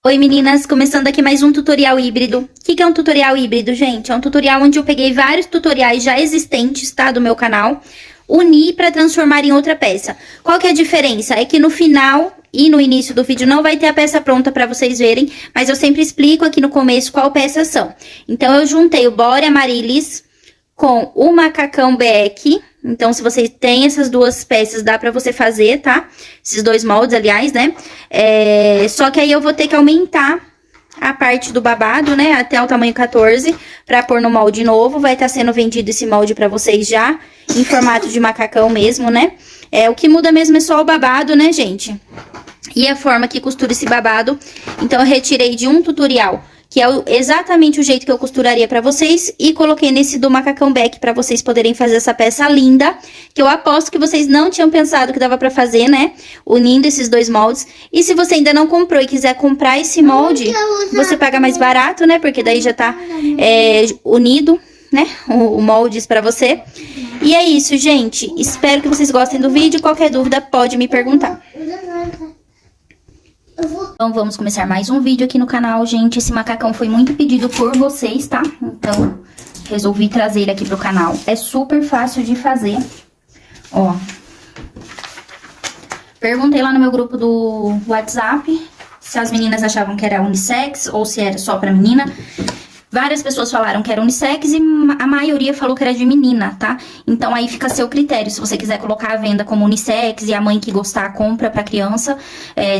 Oi meninas, começando aqui mais um tutorial híbrido. O que é um tutorial híbrido, gente? É um tutorial onde eu peguei vários tutoriais já existentes, tá, do meu canal, uni para transformar em outra peça. Qual que é a diferença? É que no final e no início do vídeo não vai ter a peça pronta para vocês verem, mas eu sempre explico aqui no começo qual peças são. Então eu juntei o Bore Amarilis com o macacão Beck. Então, se você tem essas duas peças, dá pra você fazer, tá? Esses dois moldes, aliás, né? Só que aí eu vou ter que aumentar a parte do babado, né? Até o tamanho 14, pra pôr no molde novo. Vai estar sendo vendido esse molde pra vocês já, em formato de macacão mesmo, né? O que muda mesmo é só o babado, né, gente? E a forma que costura esse babado. Então, eu retirei de um tutorial, que é exatamente o jeito que eu costuraria pra vocês, e coloquei nesse do macacão Beck pra vocês poderem fazer essa peça linda, que eu aposto que vocês não tinham pensado que dava pra fazer, né? Unindo esses dois moldes. E se você ainda não comprou e quiser comprar esse molde, você paga mais barato, né? Porque daí já tá unido, né? O moldes pra você. E é isso, gente. Espero que vocês gostem do vídeo. Qualquer dúvida, pode me perguntar. Então, vamos começar mais um vídeo aqui no canal, gente. Esse macacão foi muito pedido por vocês, tá? Então, resolvi trazer ele aqui pro canal. É super fácil de fazer, ó. Perguntei lá no meu grupo do WhatsApp se as meninas achavam que era unissex ou se era só pra menina. Várias pessoas falaram que era unissex e a maioria falou que era de menina, tá? Então, aí fica a seu critério. Se você quiser colocar a venda como unissex e a mãe que gostar compra pra criança.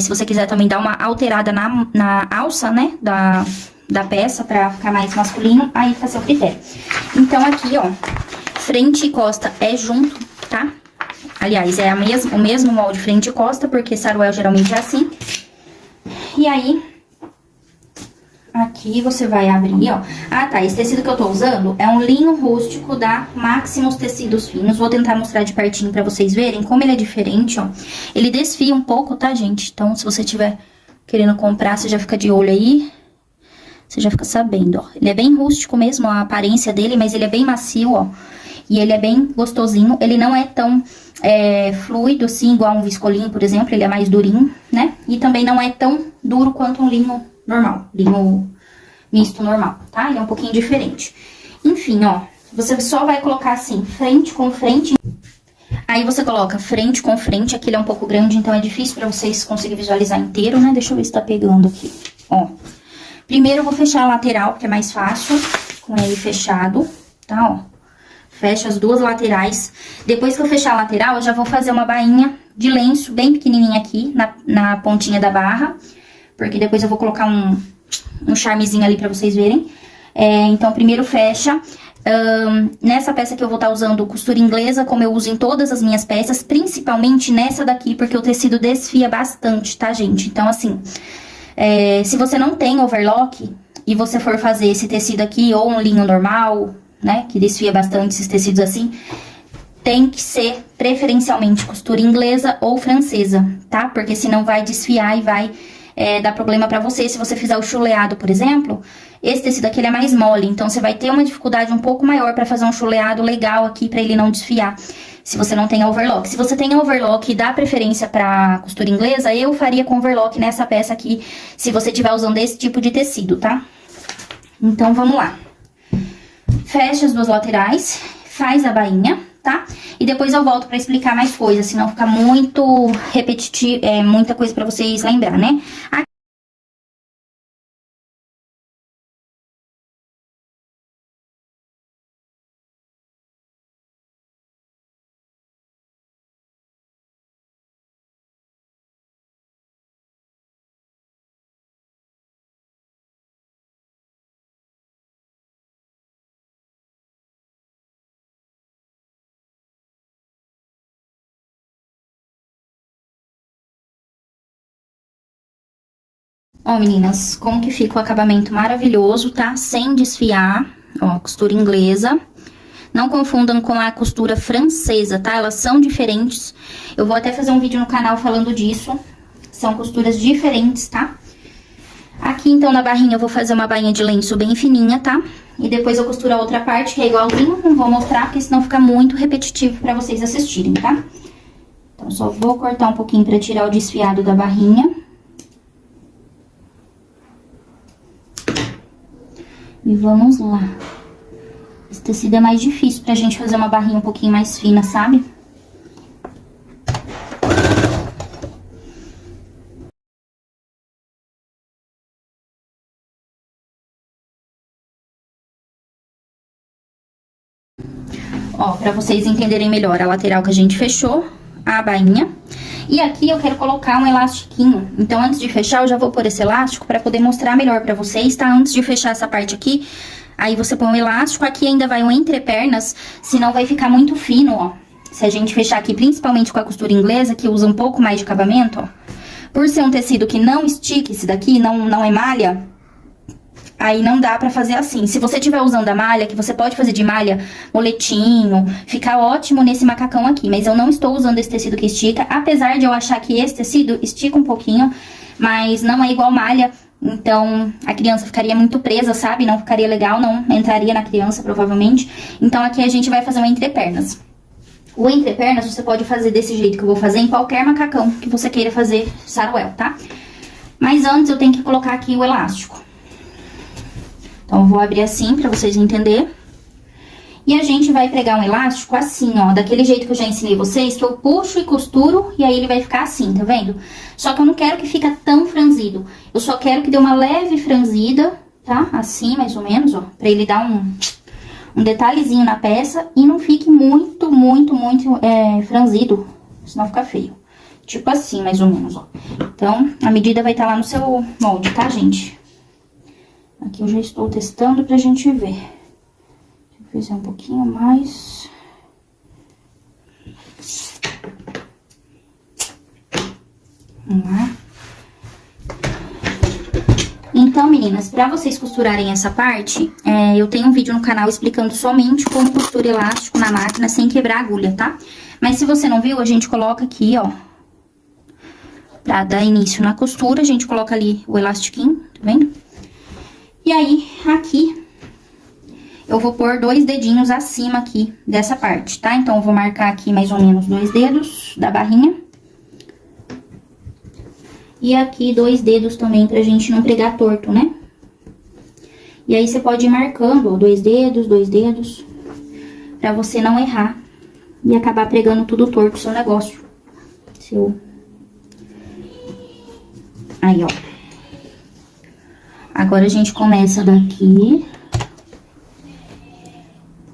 Se você quiser também dar uma alterada na alça, né, da peça pra ficar mais masculino, aí fica a seu critério. Então, aqui, ó, frente e costa é junto, tá? Aliás, é o mesmo molde frente e costa, porque saruel geralmente é assim. E aí... aqui você vai abrir, ó. Ah, tá, esse tecido que eu tô usando é um linho rústico da Maximus Tecidos Finos. Vou tentar mostrar de pertinho pra vocês verem como ele é diferente, ó. Ele desfia um pouco, tá, gente? Então, se você tiver querendo comprar, você já fica de olho aí. Você já fica sabendo, ó. Ele é bem rústico mesmo, a aparência dele, mas ele é bem macio, ó. E ele é bem gostosinho. Ele não é tão fluido, assim, igual um viscolinho, por exemplo. Ele é mais durinho, né? E também não é tão duro quanto um linho normal, linho misto normal, tá? Ele é um pouquinho diferente. Enfim, ó, você só vai colocar assim, frente com frente. Aí você coloca frente com frente, aqui ele é um pouco grande, então é difícil pra vocês conseguirem visualizar inteiro, né? Deixa eu ver se tá pegando aqui, ó. Primeiro eu vou fechar a lateral, porque é mais fácil, com ele fechado, tá, ó. Fecho as duas laterais. Depois que eu fechar a lateral, eu já vou fazer uma bainha de lenço bem pequenininha aqui, na pontinha da barra. Porque depois eu vou colocar um charmezinho ali pra vocês verem. Então, primeiro fecha. Nessa peça que eu vou estar usando costura inglesa, como eu uso em todas as minhas peças. Principalmente nessa daqui, porque o tecido desfia bastante, tá, gente? Então, assim, se você não tem overlock e você for fazer esse tecido aqui, ou um linho normal, né, que desfia bastante esses tecidos assim... tem que ser preferencialmente costura inglesa ou francesa, tá? Porque senão vai desfiar e vai... dar problema pra você. Se você fizer o chuleado, por exemplo, esse tecido aqui ele é mais mole, então você vai ter uma dificuldade um pouco maior pra fazer um chuleado legal aqui, pra ele não desfiar, se você não tem overlock. Se você tem overlock e dá preferência pra costura inglesa, eu faria com overlock nessa peça aqui, se você estiver usando esse tipo de tecido, tá? Então, vamos lá. Fecha as duas laterais, faz a bainha, tá? E depois eu volto pra explicar mais coisas, senão fica muito repetitivo, muita coisa pra vocês lembrar, né? Ó, meninas, como que fica o acabamento maravilhoso, tá? Sem desfiar, ó, costura inglesa. Não confundam com a costura francesa, tá? Elas são diferentes. Eu vou até fazer um vídeo no canal falando disso. São costuras diferentes, tá? Aqui, então, na barrinha, eu vou fazer uma bainha de lenço bem fininha, tá? E depois eu costuro a outra parte, que é igualzinho. Não vou mostrar, porque senão fica muito repetitivo pra vocês assistirem, tá? Então, só vou cortar um pouquinho pra tirar o desfiado da barrinha. E vamos lá. Esse tecido é mais difícil pra gente fazer uma barrinha um pouquinho mais fina, sabe? Ó, pra vocês entenderem melhor a lateral que a gente fechou, a bainha. E aqui eu quero colocar um elastiquinho. Então, antes de fechar, eu já vou pôr esse elástico pra poder mostrar melhor pra vocês, tá? Antes de fechar essa parte aqui, aí você põe um elástico. Aqui ainda vai um entrepernas, senão vai ficar muito fino, ó. Se a gente fechar aqui, principalmente com a costura inglesa, que usa um pouco mais de acabamento, ó. Por ser um tecido que não estica esse daqui, não é malha, aí não dá pra fazer assim. Se você estiver usando a malha, que você pode fazer de malha moletinho, fica ótimo nesse macacão aqui. Mas eu não estou usando esse tecido que estica, apesar de eu achar que esse tecido estica um pouquinho, mas não é igual malha. Então, a criança ficaria muito presa, sabe? Não ficaria legal, não entraria na criança, provavelmente. Então, aqui a gente vai fazer um entrepernas. O entrepernas você pode fazer desse jeito que eu vou fazer em qualquer macacão que você queira fazer saruel, tá? Mas antes eu tenho que colocar aqui o elástico. Então, eu vou abrir assim pra vocês entenderem. E a gente vai pregar um elástico assim, ó, daquele jeito que eu já ensinei vocês, que eu puxo e costuro e aí ele vai ficar assim, tá vendo? Só que eu não quero que fique tão franzido. Eu só quero que dê uma leve franzida, tá? Assim, mais ou menos, ó, pra ele dar um detalhezinho na peça e não fique muito franzido, senão fica feio. Tipo assim, mais ou menos, ó. Então, a medida vai estar lá no seu molde, tá, gente? Aqui eu já estou testando pra gente ver. Deixa eu fazer um pouquinho mais. Vamos lá. Então, meninas, pra vocês costurarem essa parte, eu tenho um vídeo no canal explicando somente como costura elástico na máquina sem quebrar a agulha, tá? Mas se você não viu, a gente coloca aqui, ó. Pra dar início na costura, a gente coloca ali o elastiquinho, tá vendo? E aí, aqui, eu vou pôr 2 dedinhos acima aqui dessa parte, tá? Então, eu vou marcar aqui mais ou menos 2 dedos da barrinha. E aqui 2 dedos também pra gente não pregar torto, né? E aí, você pode ir marcando, ó, 2 dedos, pra você não errar e acabar pregando tudo torto o seu negócio. Aí, ó. Agora, a gente começa daqui.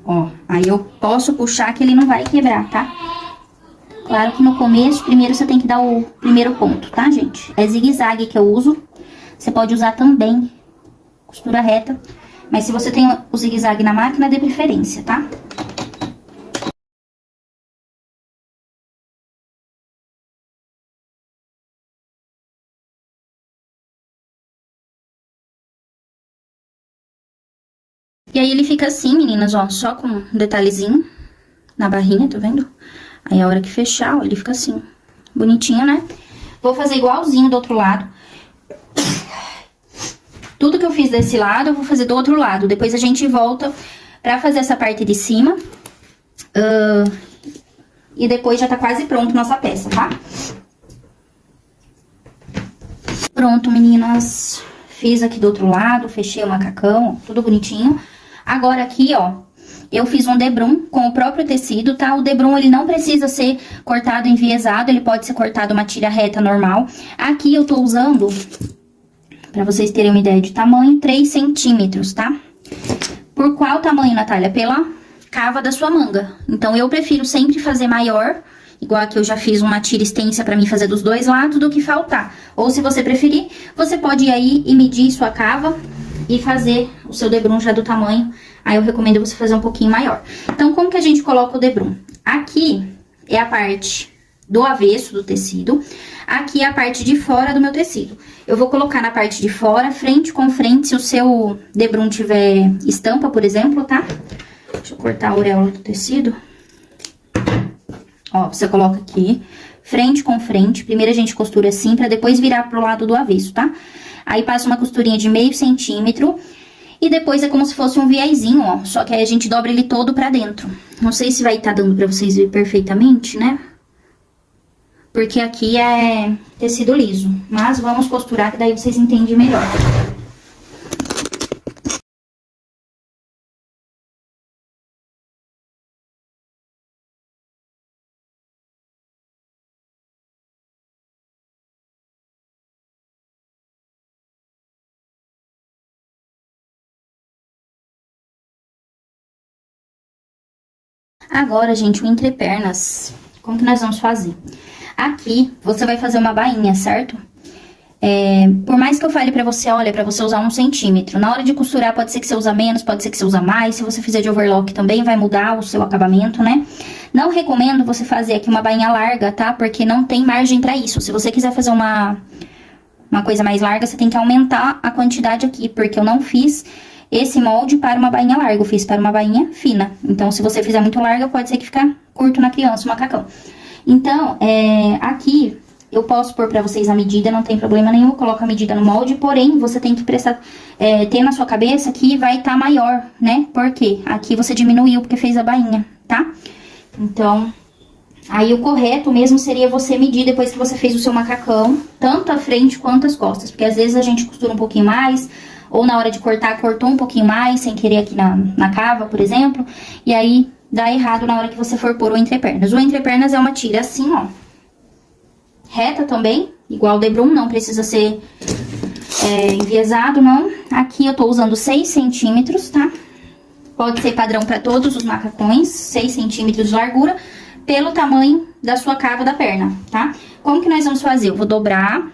Ó, aí eu posso puxar que ele não vai quebrar, tá? Claro que no começo, primeiro você tem que dar o primeiro ponto, tá, gente? É zigue-zague que eu uso. Você pode usar também costura reta. Mas se você tem o zigue-zague na máquina, dê preferência, tá? E aí, ele fica assim, meninas, ó, só com um detalhezinho na barrinha, tá vendo? Aí, a hora que fechar, ó, ele fica assim, bonitinho, né? Vou fazer igualzinho do outro lado. Tudo que eu fiz desse lado, eu vou fazer do outro lado. Depois, a gente volta pra fazer essa parte de cima. E depois, já tá quase pronto nossa peça, tá? Pronto, meninas. Fiz aqui do outro lado, fechei o macacão, tudo bonitinho. Agora aqui, ó, eu fiz um debrum com o próprio tecido, tá? O debrum, ele não precisa ser cortado enviesado, ele pode ser cortado uma tira reta normal. Aqui eu tô usando, pra vocês terem uma ideia de tamanho, 3 centímetros, tá? Por qual tamanho, Natália? Pela cava da sua manga. Então, eu prefiro sempre fazer maior, igual aqui eu já fiz uma tira extensa pra mim fazer dos 2 lados, do que faltar. Ou se você preferir, você pode ir aí e medir sua cava e fazer o seu debrum já do tamanho. Aí eu recomendo você fazer um pouquinho maior. Então, como que a gente coloca o debrum? Aqui é a parte do avesso do tecido. Aqui é a parte de fora do meu tecido. Eu vou colocar na parte de fora, frente com frente, se o seu debrum tiver estampa, por exemplo, tá? Deixa eu cortar a auréola do tecido. Ó, você coloca aqui, frente com frente. Primeiro a gente costura assim, pra depois virar pro lado do avesso, tá? Aí passa uma costurinha de meio centímetro. E depois é como se fosse um viezinho, ó. Só que aí a gente dobra ele todo pra dentro. Não sei se vai estar dando pra vocês verem perfeitamente, né? Porque aqui é tecido liso. Mas vamos costurar, que daí vocês entendem melhor. Agora, gente, o entrepernas. Como que nós vamos fazer? Aqui, você vai fazer uma bainha, certo? Por mais que eu fale pra você, olha, pra você usar 1 centímetro. Na hora de costurar, pode ser que você usa menos, pode ser que você usa mais. Se você fizer de overlock também, vai mudar o seu acabamento, né? Não recomendo você fazer aqui uma bainha larga, tá? Porque não tem margem pra isso. Se você quiser fazer uma coisa mais larga, você tem que aumentar a quantidade aqui. Porque eu não fiz esse molde para uma bainha larga, eu fiz para uma bainha fina. Então, se você fizer muito larga, pode ser que fique curto na criança, o macacão. Então, aqui... eu posso pôr pra vocês a medida, não tem problema nenhum, eu coloco a medida no molde, porém, você tem que prestar, ter na sua cabeça que vai estar maior, né? Porque aqui você diminuiu porque fez a bainha, tá? Então, aí o correto mesmo seria você medir depois que você fez o seu macacão, tanto a frente quanto as costas, porque às vezes a gente costura um pouquinho mais, ou na hora de cortar, cortou um pouquinho mais, sem querer aqui na cava, por exemplo, e aí dá errado na hora que você for pôr o entrepernas. O entrepernas é uma tira assim, ó. Reta também, igual o Debrum, não precisa ser enviesado, não. Aqui eu tô usando 6 centímetros, tá? Pode ser padrão pra todos os macacões, 6 centímetros de largura, pelo tamanho da sua cava da perna, tá? Como que nós vamos fazer? Eu vou dobrar.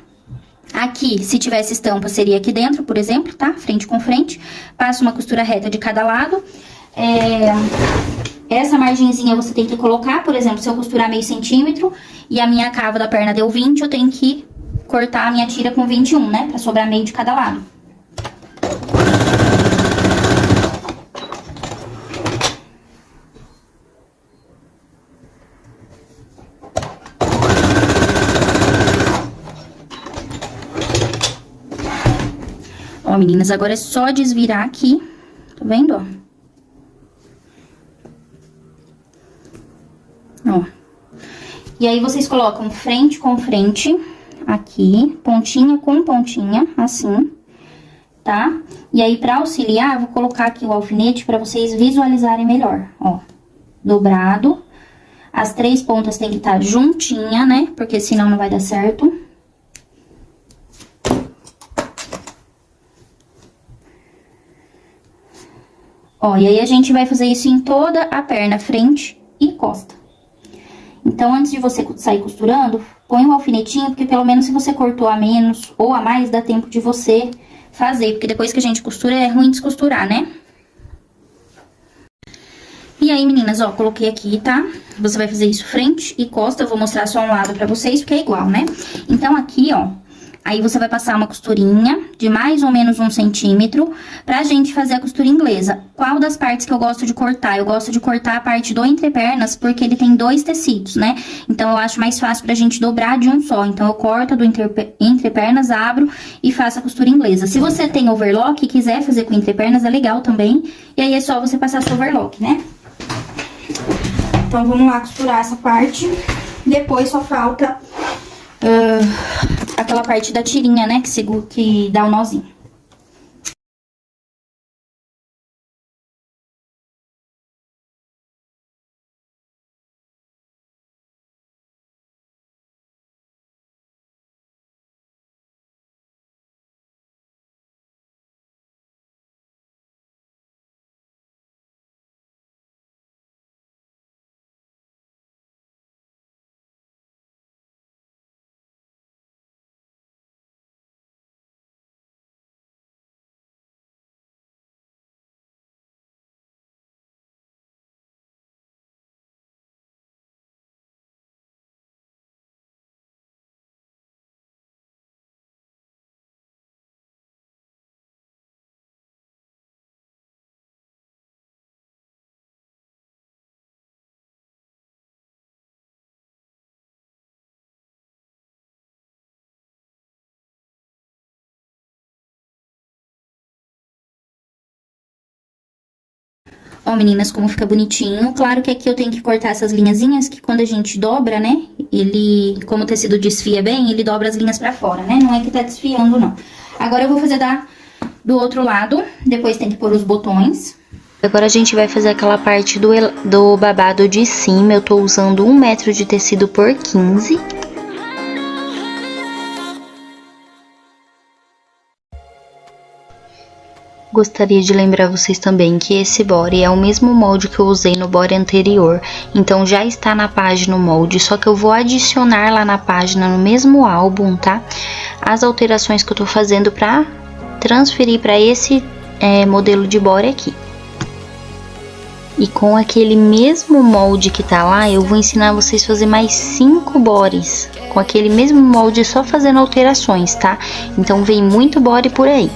Aqui, se tivesse estampa, seria aqui dentro, por exemplo, tá? Frente com frente. Passo uma costura reta de cada lado. Essa margenzinha você tem que colocar, por exemplo, se eu costurar meio centímetro e a minha cava da perna deu 20, eu tenho que cortar a minha tira com 21, né? Pra sobrar meio de cada lado. Ó, meninas, agora é só desvirar aqui, tá vendo, ó? Ó. E aí, vocês colocam frente com frente, aqui, pontinha com pontinha, assim, tá? E aí, pra auxiliar, vou colocar aqui o alfinete pra vocês visualizarem melhor, ó. Dobrado. As 3 pontas tem que estar juntinha, né? Porque senão não vai dar certo. Ó, e aí a gente vai fazer isso em toda a perna, frente e costa. Então, antes de você sair costurando, põe um alfinetinho, porque pelo menos se você cortou a menos ou a mais, dá tempo de você fazer. Porque depois que a gente costura, é ruim descosturar, né? E aí, meninas, ó, coloquei aqui, tá? Você vai fazer isso frente e costa, eu vou mostrar só um lado pra vocês, porque é igual, né? Então, aqui, ó, aí você vai passar uma costurinha de mais ou menos 1 centímetro pra gente fazer a costura inglesa. Qual das partes que eu gosto de cortar? Eu gosto de cortar a parte do entrepernas, porque ele tem 2 tecidos, né? Então, eu acho mais fácil pra gente dobrar de um só. Então, eu corto do entrepernas, abro e faço a costura inglesa. Se você tem overlock e quiser fazer com entrepernas, é legal também. E aí, é só você passar seu overlock, né? Então, vamos lá costurar essa parte. Depois, só falta... aquela parte da tirinha, né, que dá o nozinho. Ó, meninas, como fica bonitinho. Claro que aqui eu tenho que cortar essas linhazinhas, que quando a gente dobra, né, como o tecido desfia bem, ele dobra as linhas pra fora, né? Não é que tá desfiando, não. Agora eu vou fazer do outro lado, depois tem que pôr os botões. Agora a gente vai fazer aquela parte do babado de cima. Eu tô usando 1 metro de tecido por 15. Gostaria de lembrar vocês também que esse body é o mesmo molde que eu usei no body anterior, então já está na página o molde, só que eu vou adicionar lá na página, no mesmo álbum, tá? As alterações que eu tô fazendo pra transferir pra esse modelo de body aqui. E com aquele mesmo molde que tá lá, eu vou ensinar vocês a fazer mais 5 bodies. Com aquele mesmo molde, só fazendo alterações, tá? Então vem muito body por aí.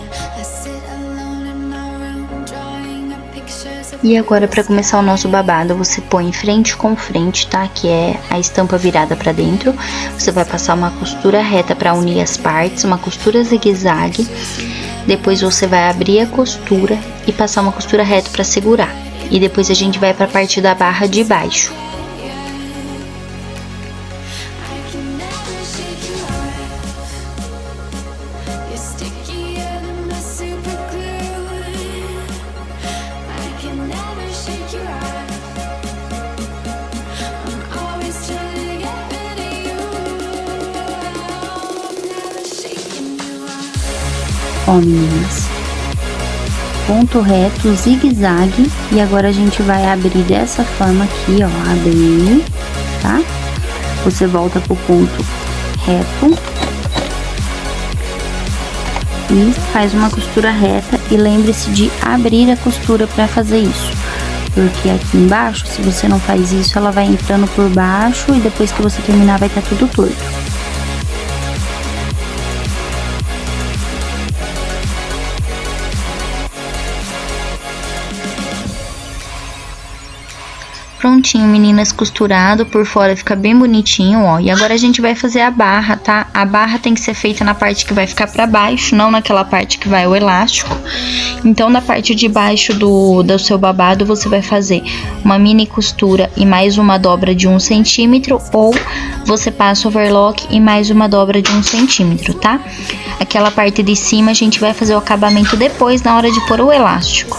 E agora, para começar o nosso babado, você põe frente com frente, tá? Que é a estampa virada para dentro. Você vai passar uma costura reta para unir as partes, uma costura zigue-zague. Depois você vai abrir a costura e passar uma costura reta para segurar. E depois a gente vai para a parte da barra de baixo. Ó, meninas, ponto reto, zigue-zague, e agora a gente vai abrir dessa forma aqui, ó, abrir, tá? Você volta pro ponto reto e faz uma costura reta, e lembre-se de abrir a costura para fazer isso, porque aqui embaixo, se você não faz isso, ela vai entrando por baixo e depois que você terminar vai estar tudo torto. Prontinho, meninas, costurado, por fora fica bem bonitinho, ó. E agora a gente vai fazer a barra, tá? A barra tem que ser feita na parte que vai ficar pra baixo, não naquela parte que vai o elástico. Então, na parte de baixo do seu babado, você vai fazer uma mini costura e mais uma dobra de 1 centímetro, ou você passa overlock e mais uma dobra de 1 centímetro, tá? Aquela parte de cima a gente vai fazer o acabamento depois, na hora de pôr o elástico.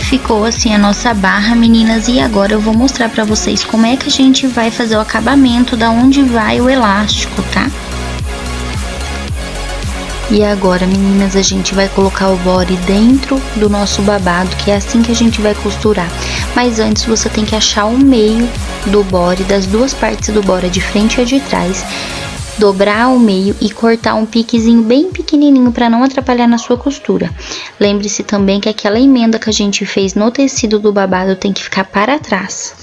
Ficou assim a nossa barra, meninas, e agora eu vou mostrar pra vocês como é que a gente vai fazer o acabamento, da onde vai o elástico, tá? E agora, meninas, a gente vai colocar o body dentro do nosso babado, que é assim que a gente vai costurar. Mas antes você tem que achar o meio do body, das duas partes do body, de frente e de trás. Dobrar ao meio e cortar um piquezinho bem pequenininho para não atrapalhar na sua costura. Lembre-se também que aquela emenda que a gente fez no tecido do babado tem que ficar para trás.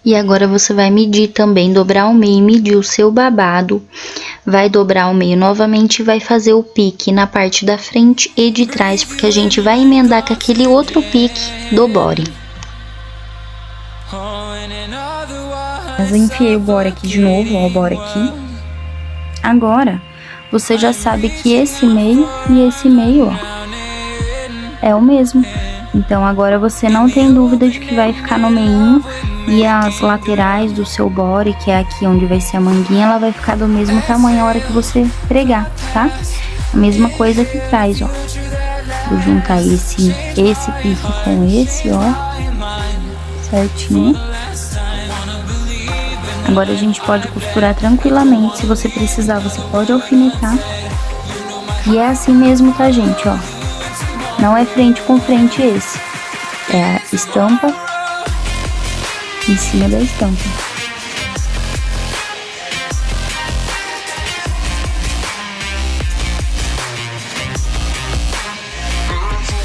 E agora você vai medir também, dobrar ao meio e medir o seu babado. Vai dobrar ao meio novamente e vai fazer o pique na parte da frente e de trás, porque a gente vai emendar com aquele outro pique do body. Mas eu enfiei o body aqui de novo, ó, o body aqui. Agora, você já sabe que esse meio e esse meio, ó, é o mesmo. Então, agora você não tem dúvida de que vai ficar no meio, e as laterais do seu body, que é aqui onde vai ser a manguinha, ela vai ficar do mesmo tamanho a hora que você pregar, tá? A mesma coisa aqui atrás, ó. Vou juntar esse pique com esse, ó, certinho. Agora a gente pode costurar tranquilamente. Se você precisar, você pode alfinetar. E é assim mesmo, tá, gente, ó. Não é frente com frente esse. É a estampa em cima da estampa.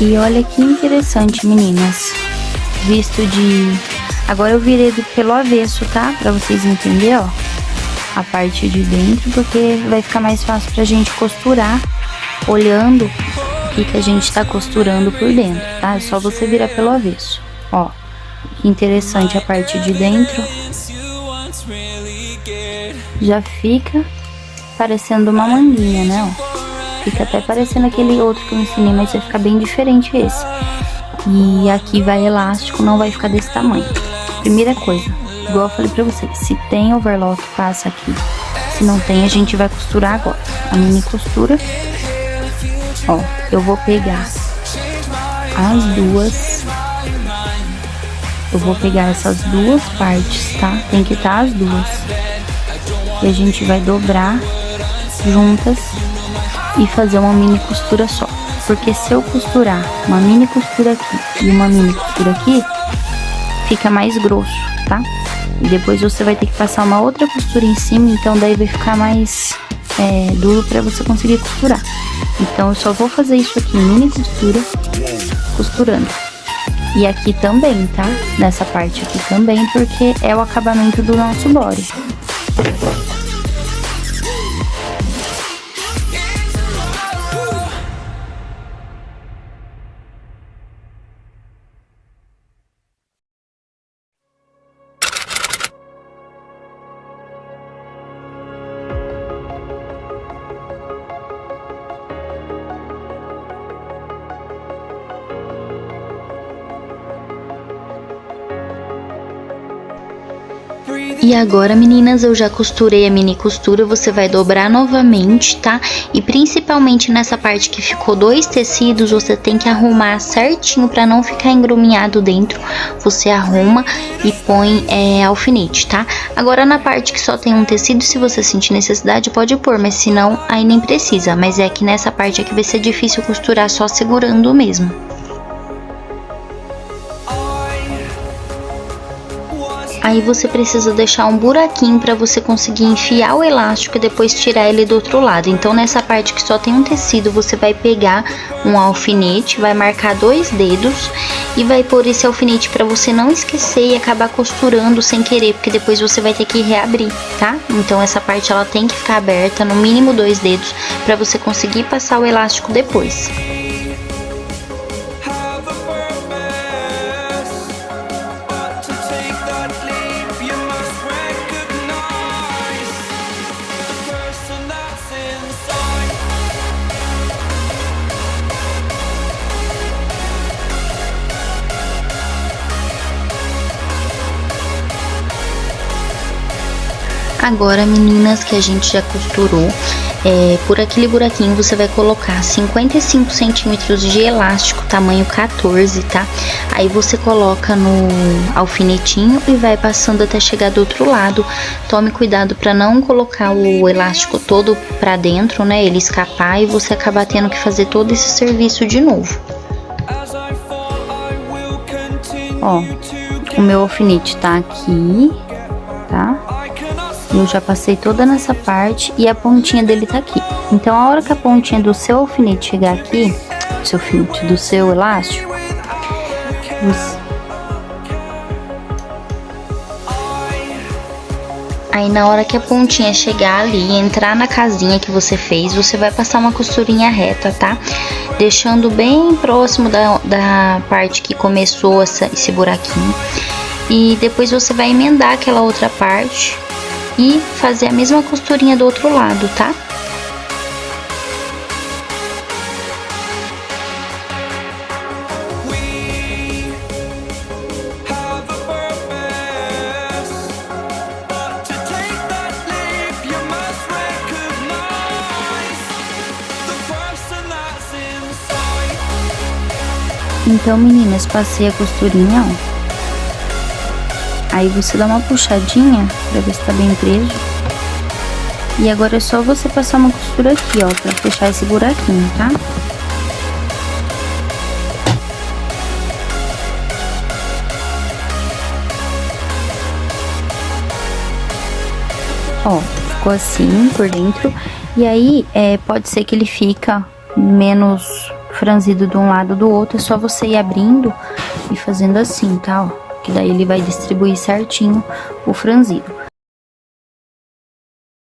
E olha que interessante, meninas. Visto de... Agora eu virei pelo avesso, tá? Pra vocês entenderem, ó. a parte de dentro, porque vai ficar mais fácil pra gente costurar olhando o que a gente tá costurando por dentro, tá? É só você virar pelo avesso. Ó, que interessante a parte de dentro. Já fica parecendo uma manguinha, né? Ó, fica até parecendo aquele outro que eu ensinei, mas vai ficar bem diferente esse. E aqui vai elástico, não vai ficar desse tamanho. Primeira coisa, igual eu falei pra vocês, se tem overlock, passa aqui. Se não tem, a gente vai costurar agora. A mini costura. Ó, eu vou pegar as duas. Eu vou pegar essas duas partes, tá? Tem que estar as duas. E a gente vai dobrar juntas e fazer uma mini costura só. Porque se eu costurar uma mini costura aqui e uma mini costura aqui, fica mais grosso, tá? E depois você vai ter que passar uma outra costura em cima, então daí vai ficar mais duro pra você conseguir costurar. Então eu só vou fazer isso aqui, mini costura, costurando. E aqui também, tá? Nessa parte aqui também, porque é o acabamento do nosso body. E agora, meninas, eu já costurei a mini costura, você vai dobrar novamente, tá? E principalmente nessa parte que ficou 2 tecidos, você tem que arrumar certinho pra não ficar engruminhado dentro. Você arruma e põe alfinete, tá? Agora na parte que só tem um tecido, se você sentir necessidade, pode pôr, mas se não, aí nem precisa. Mas é que nessa parte aqui vai ser difícil costurar só segurando mesmo. Aí você precisa deixar um buraquinho para você conseguir enfiar o elástico e depois tirar ele do outro lado. Então nessa parte que só tem um tecido, você vai pegar um alfinete, vai marcar 2 dedos e vai pôr esse alfinete para você não esquecer e acabar costurando sem querer, porque depois você vai ter que reabrir, tá? Então essa parte ela tem que ficar aberta, no mínimo 2 dedos, para você conseguir passar o elástico depois. Agora, meninas, que a gente já costurou, por aquele buraquinho você vai colocar 55 centímetros de elástico, tamanho 14, tá? Aí você coloca no alfinetinho e vai passando até chegar do outro lado. Tome cuidado para não colocar o elástico todo pra dentro, né? Ele escapar e você acabar tendo que fazer todo esse serviço de novo. Ó, o meu alfinete tá aqui, tá? Eu já passei toda nessa parte e a pontinha dele tá aqui. Então, a hora que a pontinha do seu alfinete chegar aqui, do seu elástico, aí na hora que a pontinha chegar ali e entrar na casinha que você fez, você vai passar uma costurinha reta, tá? Deixando bem próximo da parte que começou esse buraquinho. E depois você vai emendar aquela outra parte e fazer a mesma costurinha do outro lado, tá? Então, meninas, passei a costurinha, ó. Aí você dá uma puxadinha pra ver se tá bem preso. E agora é só você passar uma costura aqui, ó, pra fechar esse buraquinho, tá? Ó, ficou assim por dentro. E aí, pode ser que ele fica menos franzido de um lado ou do outro. É só você ir abrindo e fazendo assim, tá? Ó, que daí ele vai distribuir certinho o franzido.